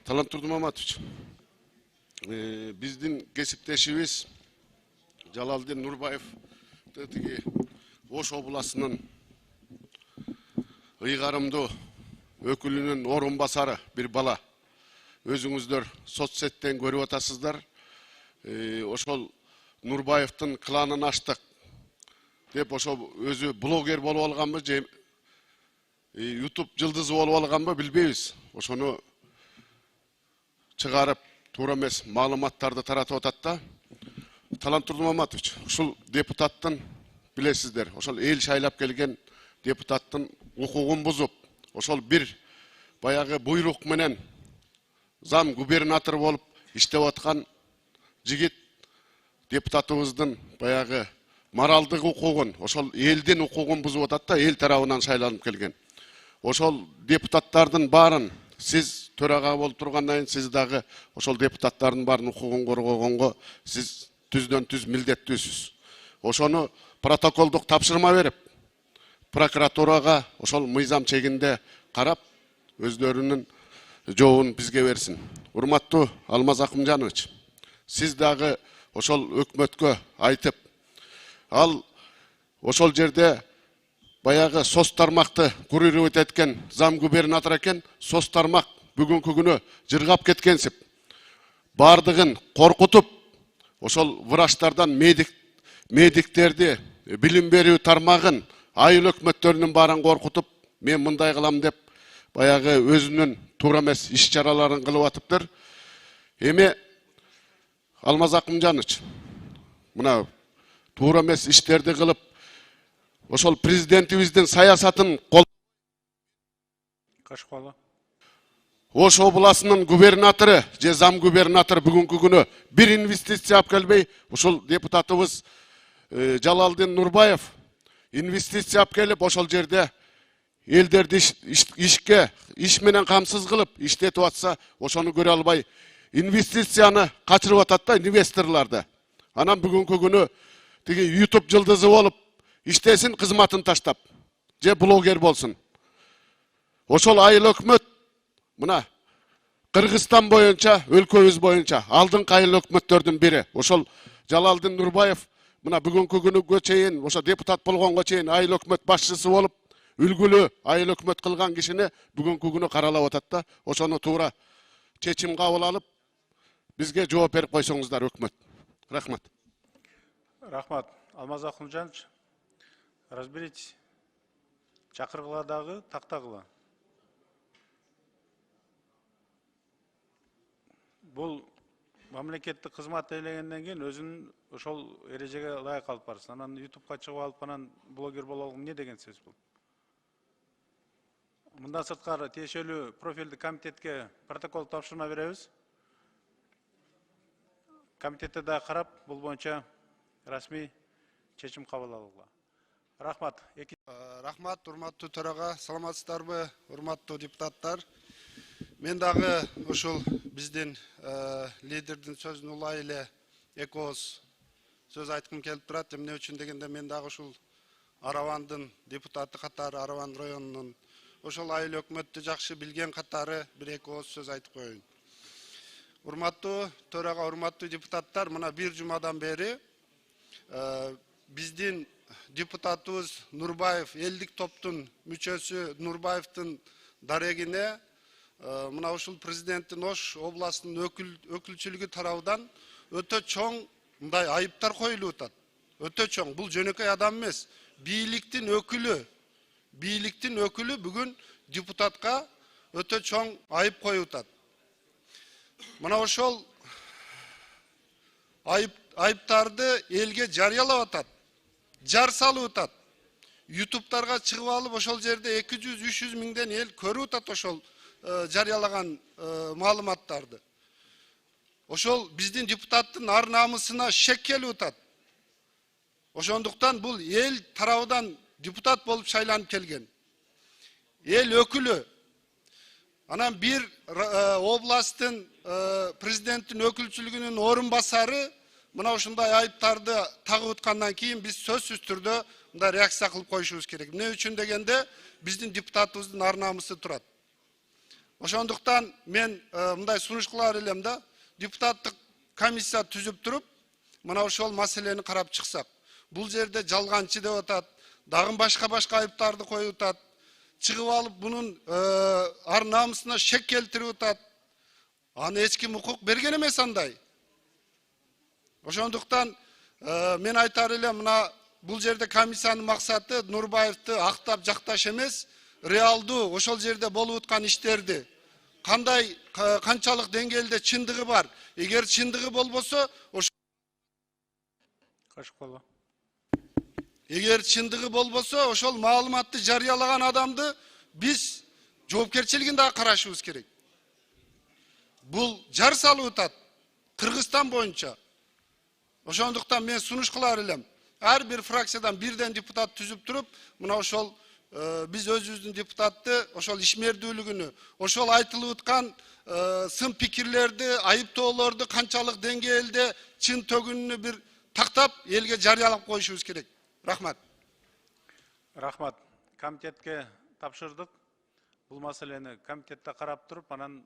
Талант Турдумаматович, биздин кесиптешибиз Жалалдин Нурбаев тиги Ош областынын ыйгарымдуу өкүлүнүн орун басары бир бала. Өзүңүздөр соцсеттен көрүп атасыздар. Ошол Нурбаевдин кланын аштык деп ошо өзү блогер болуп алганбы же YouTube жылдызы болуп алганбы билбейбиз. Ошону чыгарып туура эмес маалыматтарды таратып атат да. Талант Турдумаматович, ушул депутаттын билесиздер, ошол эл шайлап келген депутаттын укугун бузуп, ошол бир баягы буйрук менен зам губернатор болуп иштеп аткан жигит депутатыбыздын баягы моралдык укугун, ошол элдин укугун бузуп атат да, эл тарабынан шайланып келген. Ошол депутаттардын баарын сиз төрага болуп тургандан кийин сиз дагы ошол депутаттардын баарын укугун коргогонго сиз түздөн түз милдеттүүсүз. Ошону протоколдук тапшырма берип, прокуратурага ошол мыйзам чегинде карап, өздөрүнүн жообун бизге берсин. Урматтуу Алмаз Акымжанович, сиз дагы ошол өкмөткө айтып, ал ошол жерде баягы сос тармакты курировать эткен зам губернатор экен, сос тармак бүгүнкү күнү жыргап кеткенсип, бардыгын коркутуп, ошол врачтардан медиктерди билим берүү тармагын, айыл өкмөттөрүнүн баарын коркутуп, мен мындай кылам деп баягы өзүнүн туура эмес иш чараларын кылып атыптыр. Эми Алмаз Акымжанович, мына туура эмес иштерди кылып, ошол президентибиздин саясатын Кашкала. Ош областынын губернатору же зам губернатор бүгүнкү күнү бир инвестиция алып келбей, ушул депутатыбыз Жалалдин Нурбаев инвестиция алып келип, ошол жерде элдерди иш менен камсыз кылып иштетип атса, ошону көрө албай инвестицияны качырып атат да, инвесторларды. Анан бүгүнкү күнү тиги YouTube жылдызы болуп иштесин, кызматын таштап, же блогер болсун. Ошол айыл өкмөт мына Кыргызстан боюнча, өлкөбүз боюнча алдыңкы айыл өкмөттөрдүн бири. Ошол Жалалдин Нурбаев мына бүгүнкү күнгө чейин, ошо депутат болгонго чейин айыл өкмөт башчысы болуп, үлгүлүү айыл өкмөт кылган кишини бүгүнкү күнү каралап атат да. Ошону туура чечим кабыл алып, бизге жооп берип койсоңуздар өкмөт. Рахмат. Рахмат. Алмаз Акымжанович, разберитесь. Чакыргыла дагы, тактагыла. Бул мамлекеттик кызмат элегенден кийин өзүнүн ошол эрежеге ылайык алып барсын. Анан YouTube'га чыгып алып, анан блогер боло алган эмне деген сөз бул? Мындан сырткары тиешелүү профилдик комитетке протокол тапшырма беребиз. Комитетте да карап, бул боюнча расмий чечим кабыл алууга. Рахмат. Рахмат, урматтуу төрага, саламатсыздарбы, урматтуу депутаттар. Мен дагы ушул биздин лидердин сөзүн улай эле эки ооз сөз айткым келип турат. Эмне үчүн дегенде, мен дагы ушул Аравандын депутаты катары, Араван районунун ошол айыл өкмөттү жакшы билген катары бир эки ооз сөз айтып коеюн. Урматтуу төрага, урматтуу депутаттар, мына бир жумадан бери биздин депутатыбыз Нурбаев, элдик топтун мүчөсү Нурбаевдин дарегине мына ушул президенттин Ош областынын өкүлчүлүгү тарабынан өтө чоң мындай айыптар коюлуп атат. Өтө чоң. Бул жөнөкөй адам эмес. Бийликтин өкүлү бүгүн депутатка өтө чоң айып коюп атат. Мына ошол айыптарды элге жарыялап атат. Жар салып атат. YouTube'дарга чыгып алып, ошол жерде 200-300 миңден эл көрүп атат ошол жарыялаган маалыматтарды. Ошол биздин депутаттын ар намысына шек келип атат. Ошондуктан бул эл тарабынан депутат болуп шайланып келген. Эл өкүлү. Анан бир областтын президенттин өкүлчүлүгүнүн орун басары мына ушундай айыптарды тагып аткандан кийин биз сөзсүз түрдө мындай реакция кылып коюшубуз керек. Эмне үчүн дегенде, биздин депутатыбыздын ар намысы турат. Ошондуктан мен мындай сунуш кылар элем да, депутаттык комиссия түзүп туруп, мына ошол маселени карап чыксак. Бул жерде жалганчы деп атат, дагы башка айыптарды коюп атат. Чыгып алып бунун ар намысына шек келтирип атат. Аны эч ким укук берген эмес андай. Ошондуктан мен айтар элем, мына бул жерде комиссиянын максаты Нурбаевди актап жакташ эмес, реалдуу ошол жерде болуп аткан иштерди кандай канчалык деңгээлде чындыгы бар. Эгер чындыгы болбосо, эгер чындыгы болбосо, ошол маалыматты жарыялаган адамды биз жоопкерчилигин да карашыбыз керек. Бул жар салып атат Кыргызстан боюнча. Ошондуктан мен сунуш кылар элем. Ар бир фракциядан бирден депутат түзүп туруп, мына ошол биз өзүбүздүн депутатты ошол ишмердүүлүгүнү, ошол айтылып аткан сын пикирлерди, айыптоолорду канчалык деңгээлде чын төгүнүнү бир тактап элге жарыялап коюшубуз керек. Рахмат. Рахмат. Комитетке тапшырдык. Бул маселени комитетте карап туруп, анан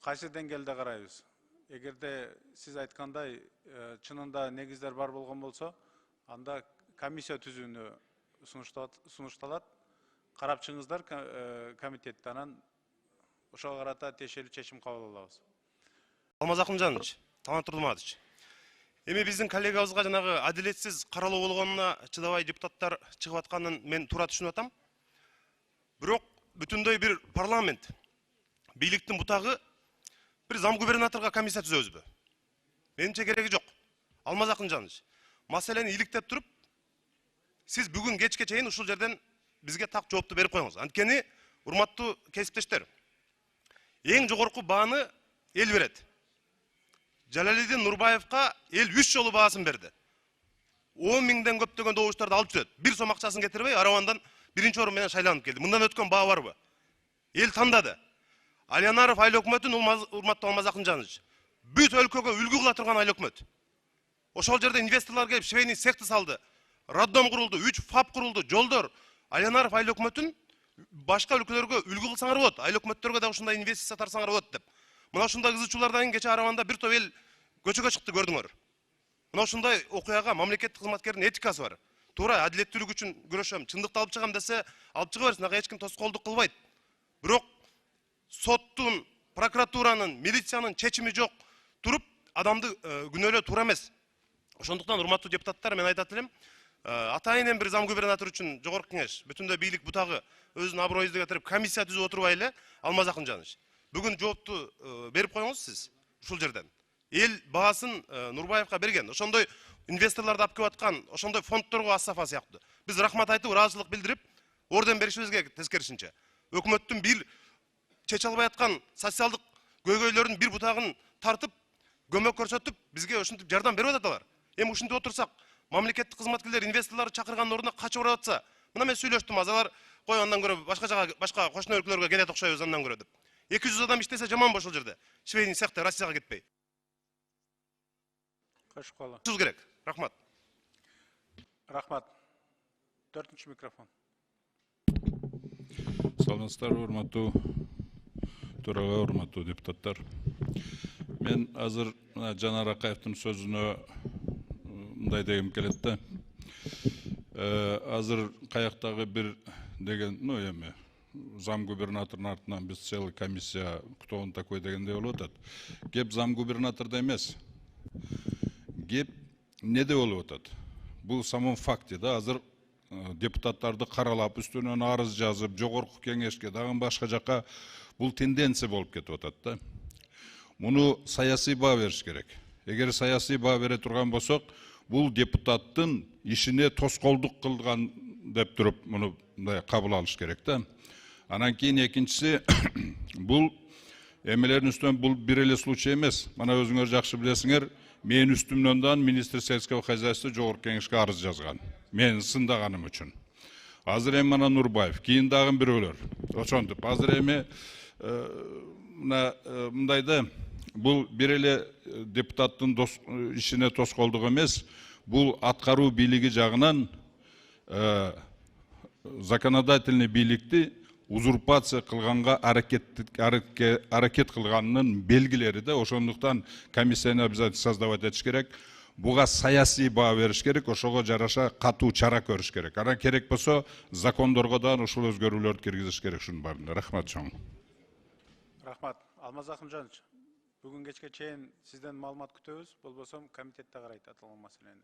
кайсы деңгээлде карайбыз? Эгерде сиз айткандай чынында негиздер бар болгон болсо, анда комиссия түзүүнү сунушталат. Карап чыгыңыздар комитетте, анан ошого карата тиешелүү чечим кабыл алабыз. Алмаз Акынжанович, Талант Турдуматович. Эми биздин коллегабызга жанагы адилетсиз каралуу болгонуна чыдабай депутаттар чыгып атканын мен туура түшүнүп атам. Бирок бүтүндөй бир парламент, бийликтин бутагы bir zam gubernatorga komissiya түзөбүзбү? Менимче кереги жок. Алмаз Акынжанович, маселени иликтеп туруп, сиз бүгүн кечке чейин ушул жерден бизге так жоопту берип коюңуз. Анткени, урматтуу кесиптештер, эң жогорку бааны эл берет. Жалалидин Нурбаевка эл 3 жолу баасын берди. 10 миңден көптөгөн добуштарды алып жүрөт. Бир сом акчасын кетирбей, Аравандан биринчи орун менен шайланып келди. Мындан өткөн баа барбы? Эл тандады. Алиянаров айыл өкмөтүн, урматтуу Алмаз Акынжанович, бүт өлкөгө үлгү кыла турган айыл өкмөт. Ошол жерде инвесторлор келип швейный цехти салды, роддом курулду, 3 ФАП курулду, жолдор. Алиянаров айыл өкмөтүн башка өлкөлөргө үлгү кылсаңар болот, айыл өкмөттөргө да ушундай инвестиция тартсаңар болот деп. Мына ушундай кызы чуулардан кече Араванда бир топ эл көчөгө чыкты, көрдүңөр. Мына ушундай окуяга мамлекеттик кызматкердин этикасы бар. Туура адилеттүүлүк үчүн күрөшөм, чындыкты алып чыгам десе, алып чыга берсин, ага эч ким тоскоолдук кылбайт. Бирок соттун, прокуратуранын, милициянын чечими жок туруп, адамды күнөөлөө туура эмес. Ошондуктан урматтуу депутаттар, мен айтат элем, атайын бир зам губернатор үчүн жогорку кеңеш, бүтүндөй бийлик бутагы өзүнүн аброюбузду кетирип, комиссия түзүп отурбай эле, Алмаз Акынжанович, бүгүн жоопту берип коюңуз сиз ушул жерден. Эл баасын Нурбаевка берген, ошондой инвесторлорду алып келип аткан, ошондой фондторго Ассафа сыяктуу. Биз рахмат айтып, ыраазычылык билдирип, орден беришибиз керек тескерисинче. Өкмөттүн бир чече албай аткан социалдык көйгөйлөрдүн бир бутагын тартып, көмөк көрсөтүп, бизге ушинтип жардам берип аталар. Эми ушинтип отурсак, мамлекеттик кызматкерлер инвесторлорду чакыргандын ордуна качып барып атса, мына мен сүйлөштүм, азалар кой андан көрө башка жака, башка кошуна өлкөлөргө келет окшойбуз андан көрө деп. 200 адам иштесе жаман ошол жерде. Швейный цехте Россияга кетпей. Кашкала. Сөз керек. Рахмат. Рахмат. 4-нчү микрофон. Саламатсыздар, урматтуу төрага, урматтуу депутаттар. Мен азыр Жанар Акаевдин сөзүнө мындай дегим келет да. Азыр каяктагы бир деген, эми зам губернатордун артынан биз целый комиссия, кто он такой дегендей болуп атат. Кеп зам губернатордо эмес. Кеп неде болуп атат? Бул самом факте да, азыр депутаттарды каралап, үстүнөн арыз жазып, жогорку кеңешке, дагы башка жака бул тенденция болуп кетип атат да. Муну саясий баа бериш керек. Эгер саясий баа бере турган болсок, бул депутаттын ишине тоскоолдук кылган деп туруп, муну мындай кабыл алыш керек да. Анан кийин экинчиси, бул эмелердин үстүнөн бул бир эле случай эмес. Мана өзүңөр жакшы билесиңер, менин үстүмдөн да министр сельского хозяйства жогорку кеңешке арыз жазган. Мен сындаганым үчүн. Азыр эми мана Нурбаев, кийин дагы бирөөлөр. Ошентип, азыр эми мындайда бул бир эле депутаттын ишине тоскоолдук эмес, бул аткаруу бийлиги жагынан законодательный бийликти узурпация кылганга аракет кылганынын белгилери да. Ошондуктан комиссияны обязательно создавать этиш керек. Буга саясий баа бериш керек, ошого жараша катуу чара көрүш керек. Анан керек болсо закондорго да ушул өзгөрүүлөрдү киргизиш керек ушунун баарына. Рахмат чоң. Рахмат. Алмаз Акымжанович, бүгүн кечке чейин сизден маалымат күтөбүз. Болбосо комитетте карайт аталган маселени.